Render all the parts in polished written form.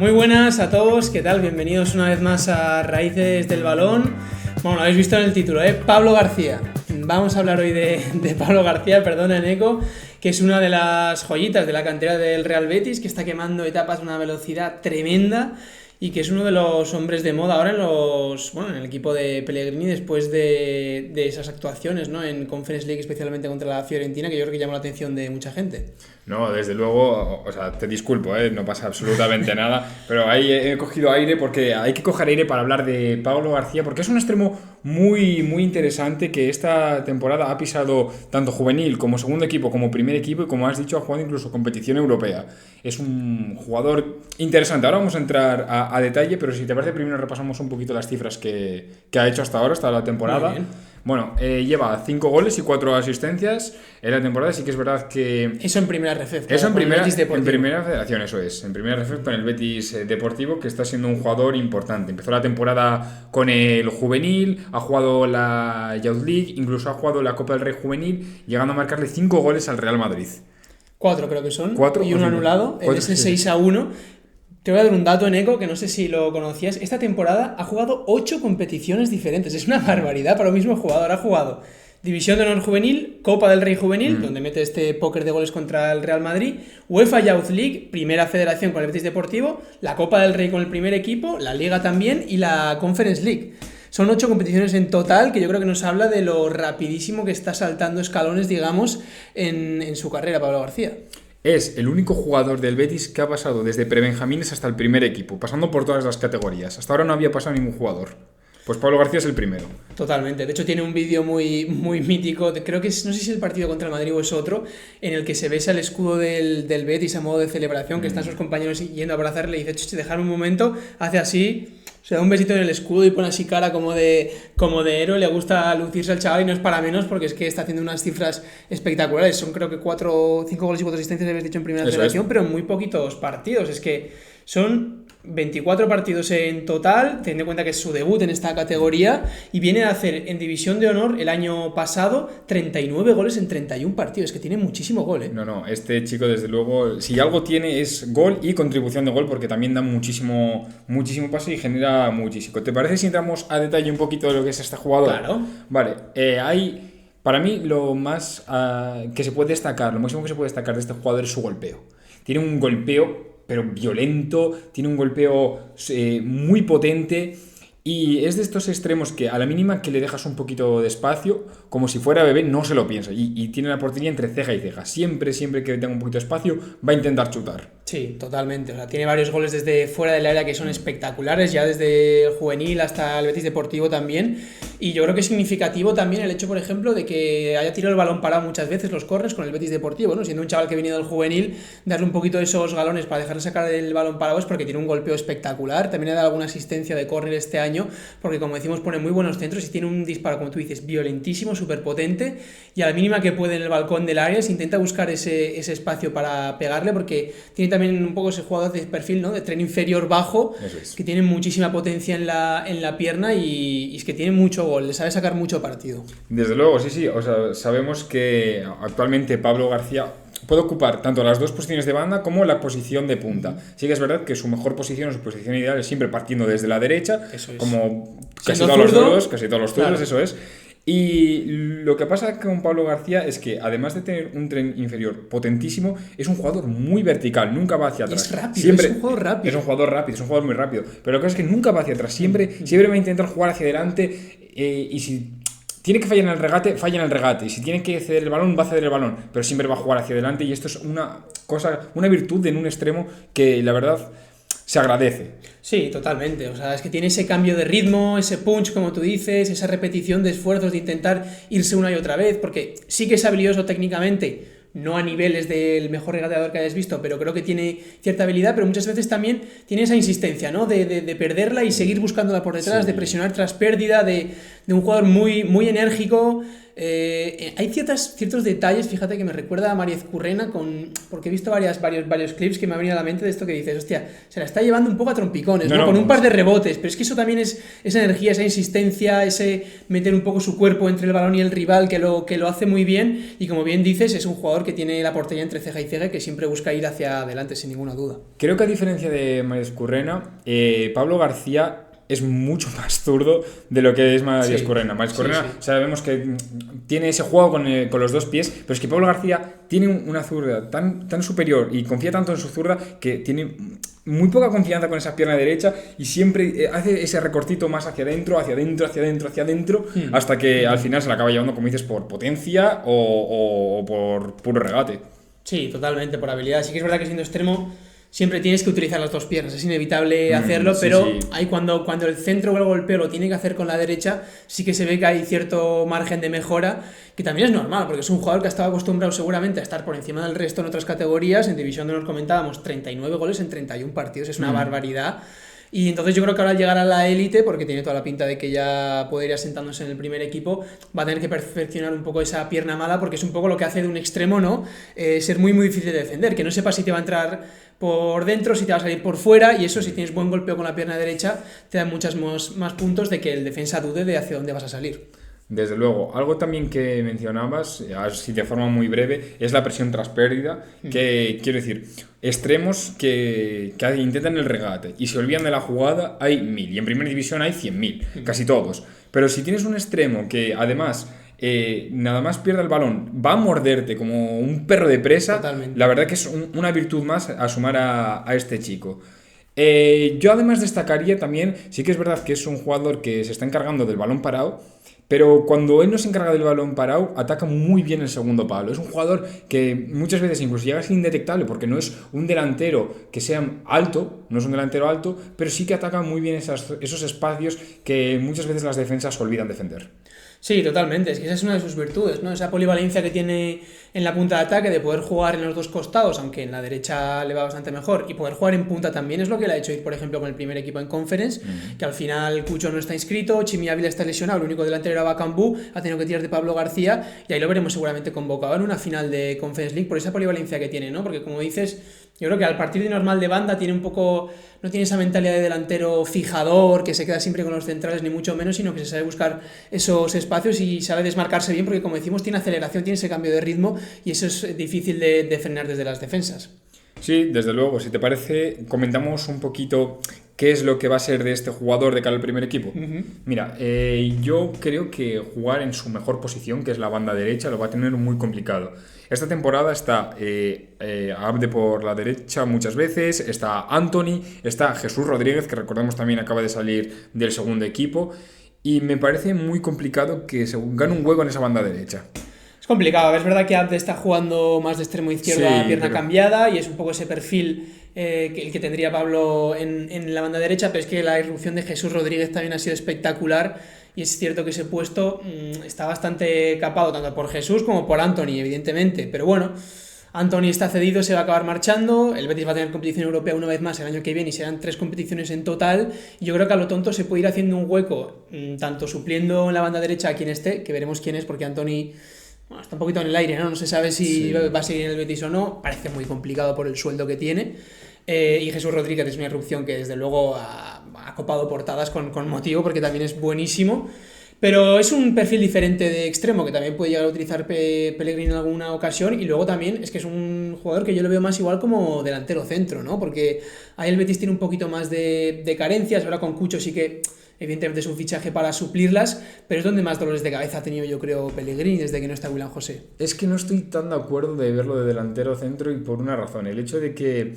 Muy buenas a todos, ¿qué tal? Bienvenidos una vez más a Raíces del Balón. Bueno, lo habéis visto en el título, Pablo García. Vamos a hablar hoy de Pablo García, perdona Eneco, que es una de las joyitas de la cantera del Real Betis, que está quemando etapas a una velocidad tremenda y que es uno de los hombres de moda ahora en el equipo de Pellegrini después de esas actuaciones, ¿no? En Conference League, especialmente contra la Fiorentina, que yo creo que llamó la atención de mucha gente. No, desde luego, o sea, te disculpo, no pasa absolutamente nada, pero ahí he cogido aire porque hay que coger aire para hablar de Pablo García, porque es un extremo muy, muy interesante que esta temporada ha pisado tanto juvenil como segundo equipo, como primer equipo y, como has dicho, ha jugado incluso competición europea. Es un jugador interesante. Ahora vamos a entrar a detalle, pero si te parece, primero repasamos un poquito las cifras que ha hecho hasta ahora, hasta la temporada. Muy bien. Bueno, lleva 5 goles y 4 asistencias en la temporada. Sí que es verdad que... Eso en primera RF. Eso en primera federación, eso es. En primera RF con el Betis Deportivo, que está siendo un jugador importante. Empezó la temporada con el juvenil, ha jugado la Youth League, incluso ha jugado la Copa del Rey juvenil, llegando a marcarle 5 goles al Real Madrid. 4 creo que son. 4 y uno anulado. En ese 6-1. Te voy a dar un dato, Eneco, que no sé si lo conocías. Esta temporada ha jugado 8 competiciones diferentes. Es una barbaridad para un mismo jugador. Ha jugado División de Honor Juvenil, Copa del Rey Juvenil, donde mete este póker de goles contra el Real Madrid, UEFA Youth League, Primera Federación con el Betis Deportivo, la Copa del Rey con el primer equipo, la Liga también y la Conference League. Son 8 competiciones en total, que yo creo que nos habla de lo rapidísimo que está saltando escalones, digamos, en su carrera, Pablo García. Es el único jugador del Betis que ha pasado desde prebenjamines hasta el primer equipo, pasando por todas las categorías. Hasta ahora no había pasado ningún jugador. Pues Pablo García es el primero. Totalmente. De hecho, tiene un vídeo muy, muy mítico. Creo que no sé si es el partido contra el Madrid o es otro, en el que se besa el escudo del Betis a modo de celebración, que están sus compañeros yendo a abrazarle y dice, dejarme un momento, hace así, se da un besito en el escudo y pone así cara como de héroe. Le gusta lucirse al chaval y no es para menos, porque es que está haciendo unas cifras espectaculares. Son creo que 5 goles y 4 asistencias, habéis dicho, en primera federación, pero en muy poquitos partidos. Es que son 24 partidos en total, teniendo en cuenta que es su debut en esta categoría, y viene a hacer en División de Honor el año pasado 39 goles en 31 partidos, que tiene muchísimo gol, No, este chico desde luego, si algo tiene es gol y contribución de gol, porque también da muchísimo pase y genera muchísimo. ¿Te parece si entramos a detalle un poquito de lo que es este jugador? Claro. Vale, para mí lo más que se puede destacar, lo máximo que se puede destacar de este jugador es su golpeo. Tiene un golpeo pero violento, tiene un golpeo muy potente y es de estos extremos que a la mínima que le dejas un poquito de espacio, como si fuera bebé, no se lo piensa y tiene la portería entre ceja y ceja. Siempre que tenga un poquito de espacio va a intentar chutar. Sí, totalmente. O sea, tiene varios goles desde fuera del área que son espectaculares, ya desde el juvenil hasta el Betis Deportivo también. Y yo creo que es significativo también el hecho, por ejemplo, de que haya tirado el balón parado muchas veces los córners con el Betis Deportivo, ¿no? Siendo un chaval que viene del juvenil, darle un poquito de esos galones para dejarle sacar el balón parado es porque tiene un golpeo espectacular. También ha dado alguna asistencia de córner este año, porque como decimos pone muy buenos centros y tiene un disparo, como tú dices, violentísimo, súper potente, y a la mínima que puede en el balcón del área se intenta buscar ese espacio para pegarle, porque tiene también un poco ese jugador de perfil, ¿no? De tren inferior bajo, que tiene muchísima potencia en la pierna y es que tiene mucho gol, le sabe sacar mucho partido. Desde luego, sí, o sea, sabemos que actualmente Pablo García puede ocupar tanto las dos posiciones de banda como la posición de punta. Sí que es verdad que su mejor posición o su posición ideal es siempre partiendo desde la derecha, eso es. Como casi todos los zurdos, claro. Eso es. Y lo que pasa con Pablo García es que, además de tener un tren inferior potentísimo, es un jugador muy vertical, nunca va hacia atrás. Es rápido, es un jugador muy rápido. Pero lo que es que nunca va hacia atrás, siempre va a intentar jugar hacia adelante y si tiene que fallar en el regate, falla en el regate. Y si tiene que ceder el balón, va a ceder el balón. Pero siempre va a jugar hacia adelante y esto es una virtud en un extremo que, la verdad, se agradece. Sí, totalmente. O sea, es que tiene ese cambio de ritmo, ese punch, como tú dices, esa repetición de esfuerzos de intentar irse una y otra vez, porque sí que es habilidoso técnicamente, no a niveles del mejor regateador que hayas visto, pero creo que tiene cierta habilidad, pero muchas veces también tiene esa insistencia, ¿no? De perderla y seguir buscándola por detrás, sí. De presionar tras pérdida, de de un jugador muy, muy enérgico. Hay ciertos detalles, fíjate, que me recuerda a Mariez Currena, porque he visto varios clips que me han venido a la mente de esto que dices, hostia, se la está llevando un poco a trompicones, ¿no? Con un par de rebotes, pero es que eso también es esa energía, esa insistencia, ese meter un poco su cuerpo entre el balón y el rival, que lo hace muy bien, y como bien dices, es un jugador que tiene la portería entre ceja y ceja, que siempre busca ir hacia adelante sin ninguna duda. Creo que a diferencia de Mariez Currena, Pablo García es mucho más zurdo de lo que es Mariez Currena. Mariez Currena, sabemos que tiene ese juego con los dos pies, pero es que Pablo García tiene una zurda tan superior y confía tanto en su zurda que tiene muy poca confianza con esa pierna derecha y siempre hace ese recortito más hacia adentro, hasta que al final se la acaba llevando, como dices, por potencia o por puro regate. Sí, totalmente, por habilidad. Sí que es verdad que siendo extremo siempre tienes que utilizar las dos piernas, es inevitable hacerlo, pero ahí cuando el centro o el golpeo lo tiene que hacer con la derecha, sí que se ve que hay cierto margen de mejora, que también es normal, porque es un jugador que ha estado acostumbrado seguramente a estar por encima del resto en otras categorías. En División de Honor comentábamos 39 goles en 31 partidos, es una barbaridad. Y entonces yo creo que ahora al llegar a la élite, porque tiene toda la pinta de que ya puede ir asentándose en el primer equipo, va a tener que perfeccionar un poco esa pierna mala, porque es un poco lo que hace de un extremo, ¿no? Ser muy muy difícil de defender, que no sepas si te va a entrar por dentro, si te va a salir por fuera, y eso, si tienes buen golpeo con la pierna derecha, te da muchos más puntos de que el defensa dude de hacia dónde vas a salir. Desde luego. Algo también que mencionabas, así de forma muy breve, es la presión tras pérdida, que quiero decir, extremos que intentan el regate y se olvidan de la jugada, hay 1000, y en primera división hay 100.000, casi todos. Pero si tienes un extremo que además nada más pierde el balón, va a morderte como un perro de presa, totalmente, la verdad que es una virtud más a sumar a este chico. Yo además destacaría también, sí que es verdad que es un jugador que se está encargando del balón parado, pero cuando él no se encarga del balón parado, ataca muy bien el segundo palo. Es un jugador que muchas veces incluso llega a ser indetectable, porque no es un delantero que sea alto, no es un delantero alto, pero sí que ataca muy bien esos espacios que muchas veces las defensas olvidan defender. Sí, totalmente, es que esa es una de sus virtudes, ¿no? Esa polivalencia que tiene en la punta de ataque, de poder jugar en los dos costados, aunque en la derecha le va bastante mejor, y poder jugar en punta también es lo que le ha hecho ir, por ejemplo, con el primer equipo en Conference, que al final Cucho no está inscrito, Chimi Ávila está lesionado, el único delantero era Bacambú, ha tenido que tirar de Pablo García, y ahí lo veremos seguramente convocado en una final de Conference League por esa polivalencia que tiene, ¿no? Porque como dices, yo creo que al partir de normal de banda tiene un poco, no tiene esa mentalidad de delantero fijador, que se queda siempre con los centrales, ni mucho menos, sino que se sabe buscar esos espacios y sabe desmarcarse bien, porque como decimos, tiene aceleración, tiene ese cambio de ritmo, y eso es difícil de frenar desde las defensas. Sí, desde luego. Si te parece, comentamos un poquito qué es lo que va a ser de este jugador de cara al primer equipo. Mira, yo creo que jugar en su mejor posición, que es la banda derecha, lo va a tener muy complicado. Esta temporada está Abde por la derecha muchas veces, está Anthony, está Jesús Rodríguez, que recordemos también acaba de salir del segundo equipo, y me parece muy complicado que se gane un hueco en esa banda derecha. Es complicado, es verdad que Abde está jugando más de extremo izquierdo a pierna cambiada, y es un poco ese perfil el que tendría Pablo en la banda derecha, pero es que la irrupción de Jesús Rodríguez también ha sido espectacular, y es cierto que ese puesto está bastante capado tanto por Jesús como por Anthony, evidentemente, pero bueno, Anthony está cedido, se va a acabar marchando, el Betis va a tener competición europea una vez más el año que viene y serán 3 competiciones en total, y yo creo que a lo tonto se puede ir haciendo un hueco, tanto supliendo en la banda derecha a quien esté, que veremos quién es, porque Anthony... Bueno, está un poquito en el aire, ¿no? No se sabe si va a seguir en el Betis o no. Parece muy complicado por el sueldo que tiene. Y Jesús Rodríguez es una irrupción que desde luego ha copado portadas con motivo, porque también es buenísimo. Pero es un perfil diferente de extremo que también puede llegar a utilizar Pellegrini en alguna ocasión. Y luego también es que es un jugador que yo lo veo más igual como delantero centro, ¿no? Porque ahí el Betis tiene un poquito más de carencias. Ahora con Cucho sí que... Evidentemente es un fichaje para suplirlas, pero es donde más dolores de cabeza ha tenido, yo creo, Pellegrini desde que no está William José. Es que no estoy tan de acuerdo de verlo de delantero centro, y por una razón. El hecho de que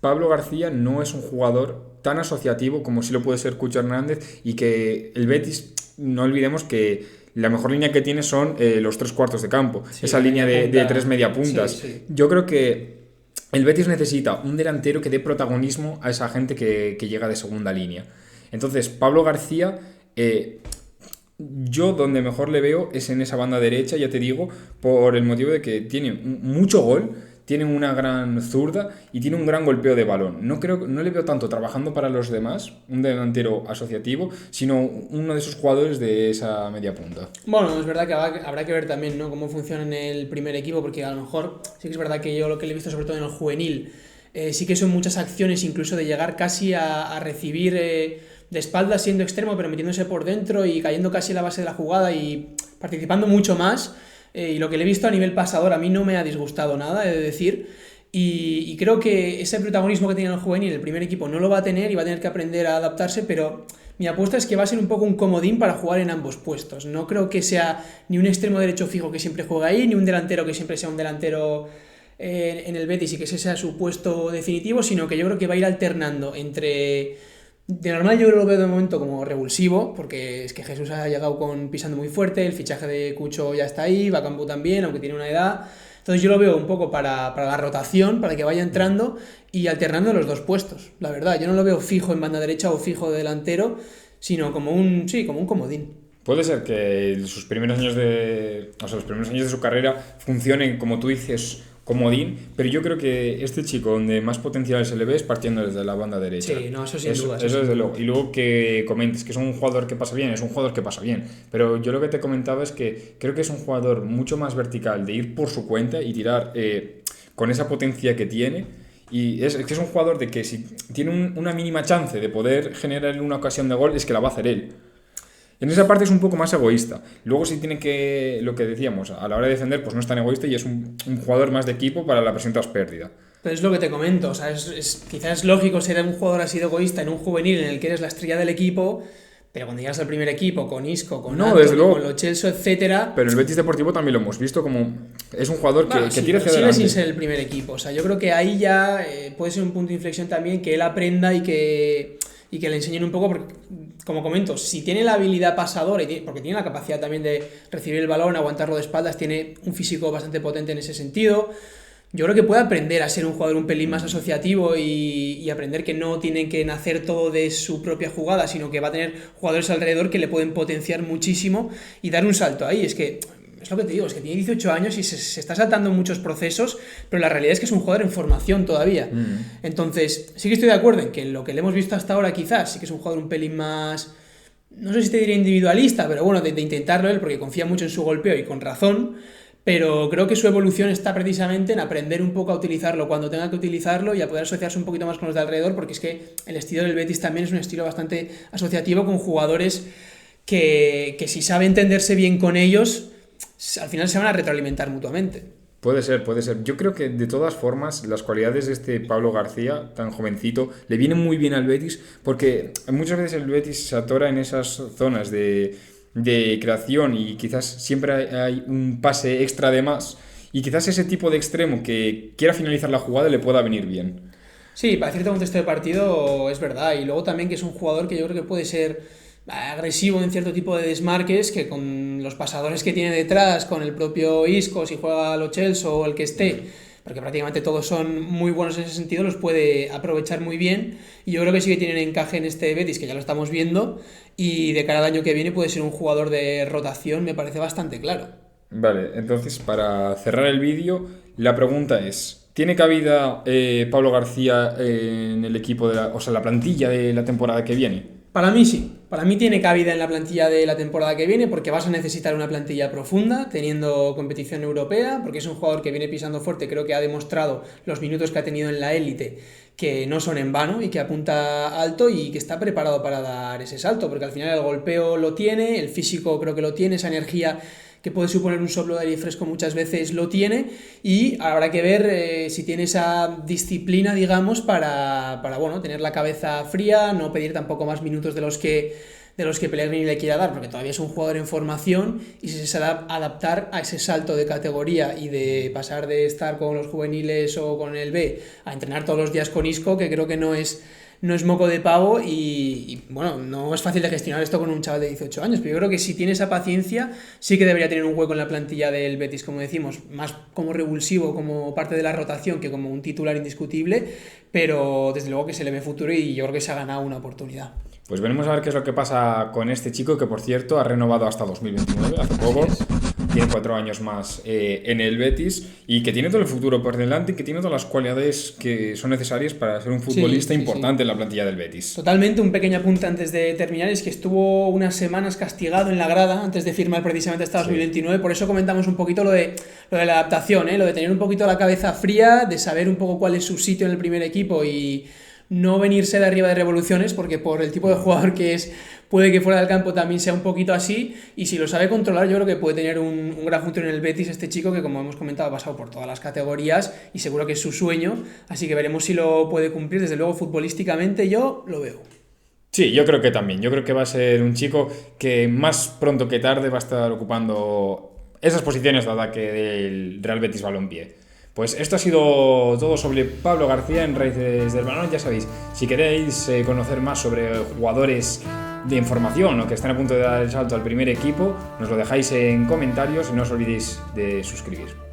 Pablo García no es un jugador tan asociativo como sí lo puede ser Cucho Hernández, y que el Betis, no olvidemos que la mejor línea que tiene son los 3 cuartos de campo, esa línea de 3 media puntas. Sí. Yo creo que el Betis necesita un delantero que dé protagonismo a esa gente que llega de segunda línea. Entonces, Pablo García, yo donde mejor le veo es en esa banda derecha, ya te digo, por el motivo de que tiene mucho gol, tiene una gran zurda y tiene un gran golpeo de balón. No le veo tanto trabajando para los demás, un delantero asociativo, sino uno de esos jugadores de esa media punta. Bueno, es verdad que habrá que ver también, ¿no?, cómo funciona en el primer equipo, porque a lo mejor sí que es verdad que yo lo que le he visto sobre todo en el juvenil, sí que son muchas acciones incluso de llegar casi a recibir de espaldas siendo extremo, pero metiéndose por dentro y cayendo casi en la base de la jugada y participando mucho más. Y lo que le he visto a nivel pasador a mí no me ha disgustado nada, he de decir. Y creo que ese protagonismo que tenía en el juvenil, el primer equipo no lo va a tener y va a tener que aprender a adaptarse, pero mi apuesta es que va a ser un poco un comodín para jugar en ambos puestos. No creo que sea ni un extremo derecho fijo que siempre juega ahí, ni un delantero que siempre sea un delantero en el Betis y que ese sea su puesto definitivo, sino que yo creo que va a ir alternando entre... De normal yo lo veo de momento como revulsivo, porque es que Jesús ha llegado pisando muy fuerte, el fichaje de Cucho ya está ahí, Bakambu también, aunque tiene una edad. Entonces yo lo veo un poco para la rotación, para que vaya entrando y alternando los dos puestos, la verdad. Yo no lo veo fijo en banda derecha o fijo de delantero, sino como un comodín. Puede ser que los primeros años de su carrera funcionen, como tú dices, comodín, pero yo creo que este chico donde más potencial se le ve es partiendo desde la banda derecha. Sí, no, eso sin duda. Eso desde luego. Y luego que comentes que es un jugador que pasa bien, es un jugador que pasa bien. Pero yo lo que te comentaba es que creo que es un jugador mucho más vertical, de ir por su cuenta y tirar con esa potencia que tiene. Y es que es un jugador de que si tiene una mínima chance de poder generar una ocasión de gol, es que la va a hacer él. En esa parte es un poco más egoísta. Luego sí tiene que, lo que decíamos, a la hora de defender, pues no es tan egoísta y es un jugador más de equipo para la presión tras pérdida. Pero es lo que te comento, o sea, quizás es lógico ser un jugador así de egoísta en un juvenil en el que eres la estrella del equipo, pero cuando llegas al primer equipo, con Isco, con Anthony, con Lo Celso, etcétera... Pero el Betis Deportivo también lo hemos visto como... Es un jugador que tira hacia adelante. Sigue sin ser el primer equipo, o sea, yo creo que ahí ya puede ser un punto de inflexión también, que él aprenda y que le enseñen un poco, porque, como comento, si tiene la habilidad pasadora, porque tiene la capacidad también de recibir el balón, aguantarlo de espaldas, tiene un físico bastante potente en ese sentido, yo creo que puede aprender a ser un jugador un pelín más asociativo y aprender que no tiene que nacer todo de su propia jugada, sino que va a tener jugadores alrededor que le pueden potenciar muchísimo y dar un salto ahí. Es lo que te digo, es que tiene 18 años y se está saltando muchos procesos, pero la realidad es que es un jugador en formación todavía. Entonces, sí que estoy de acuerdo en que lo que le hemos visto hasta ahora quizás sí que es un jugador un pelín más, no sé si te diría individualista, pero bueno, de intentarlo él, porque confía mucho en su golpeo y con razón, pero creo que su evolución está precisamente en aprender un poco a utilizarlo cuando tenga que utilizarlo y a poder asociarse un poquito más con los de alrededor, porque es que el estilo del Betis también es un estilo bastante asociativo con jugadores que si sabe entenderse bien con ellos, al final se van a retroalimentar mutuamente. Puede ser. Yo creo que de todas formas las cualidades de este Pablo García, tan jovencito, le vienen muy bien al Betis, porque muchas veces el Betis se atora en esas zonas de creación y quizás siempre hay un pase extra de más y quizás ese tipo de extremo que quiera finalizar la jugada le pueda venir bien. Sí, para cierto contexto de partido es verdad, y luego también que es un jugador que yo creo que puede ser agresivo en cierto tipo de desmarques, que con los pasadores que tiene detrás, con el propio Isco, si juega Lo Celso o el que esté, porque prácticamente todos son muy buenos en ese sentido, los puede aprovechar muy bien, y yo creo que sí que tienen encaje en este Betis, que ya lo estamos viendo, y de cara al año que viene puede ser un jugador de rotación, me parece bastante claro. Vale, entonces para cerrar el vídeo, la pregunta es: ¿tiene cabida Pablo García en el equipo la plantilla de la temporada que viene? Para mí sí, para mí tiene cabida en la plantilla de la temporada que viene, porque vas a necesitar una plantilla profunda, teniendo competición europea, porque es un jugador que viene pisando fuerte, creo que ha demostrado los minutos que ha tenido en la élite, que no son en vano y que apunta alto y que está preparado para dar ese salto, porque al final el golpeo lo tiene, el físico creo que lo tiene, esa energía que puede suponer un soplo de aire fresco muchas veces lo tiene, y habrá que ver si tiene esa disciplina, digamos, para bueno, tener la cabeza fría, no pedir tampoco más minutos de los que Pellegrini le quiera dar, porque todavía es un jugador en formación y si se sabe adaptar a ese salto de categoría y de pasar de estar con los juveniles o con el B a entrenar todos los días con Isco, que creo que no es moco de pavo y bueno, no es fácil de gestionar esto con un chaval de 18 años, pero yo creo que si tiene esa paciencia sí que debería tener un hueco en la plantilla del Betis, como decimos, más como revulsivo, como parte de la rotación que como un titular indiscutible, pero desde luego que se le ve futuro y yo creo que se ha ganado una oportunidad. Pues veremos a ver qué es lo que pasa con este chico, que por cierto ha renovado hasta 2029, hace poco. tiene 4 años más en el Betis y que tiene todo el futuro por delante y que tiene todas las cualidades que son necesarias para ser un futbolista importante en la plantilla del Betis. Totalmente. Un pequeño apunte antes de terminar es que estuvo unas semanas castigado en la grada antes de firmar precisamente hasta 2029, por eso comentamos un poquito lo de la adaptación, lo de tener un poquito la cabeza fría, de saber un poco cuál es su sitio en el primer equipo y no venirse de arriba de revoluciones, porque por el tipo de jugador que es, puede que fuera del campo también sea un poquito así, y si lo sabe controlar yo creo que puede tener un gran futuro en el Betis este chico, que como hemos comentado ha pasado por todas las categorías y seguro que es su sueño, así que veremos si lo puede cumplir. Desde luego futbolísticamente yo lo veo. Sí, yo creo que también. Yo creo que va a ser un chico que más pronto que tarde va a estar ocupando esas posiciones de ataque del Real Betis Balompié. Pues esto ha sido todo sobre Pablo García en Raíces del Balón. Ya sabéis, si queréis conocer más sobre jugadores de información o que están a punto de dar el salto al primer equipo, nos lo dejáis en comentarios y no os olvidéis de suscribir.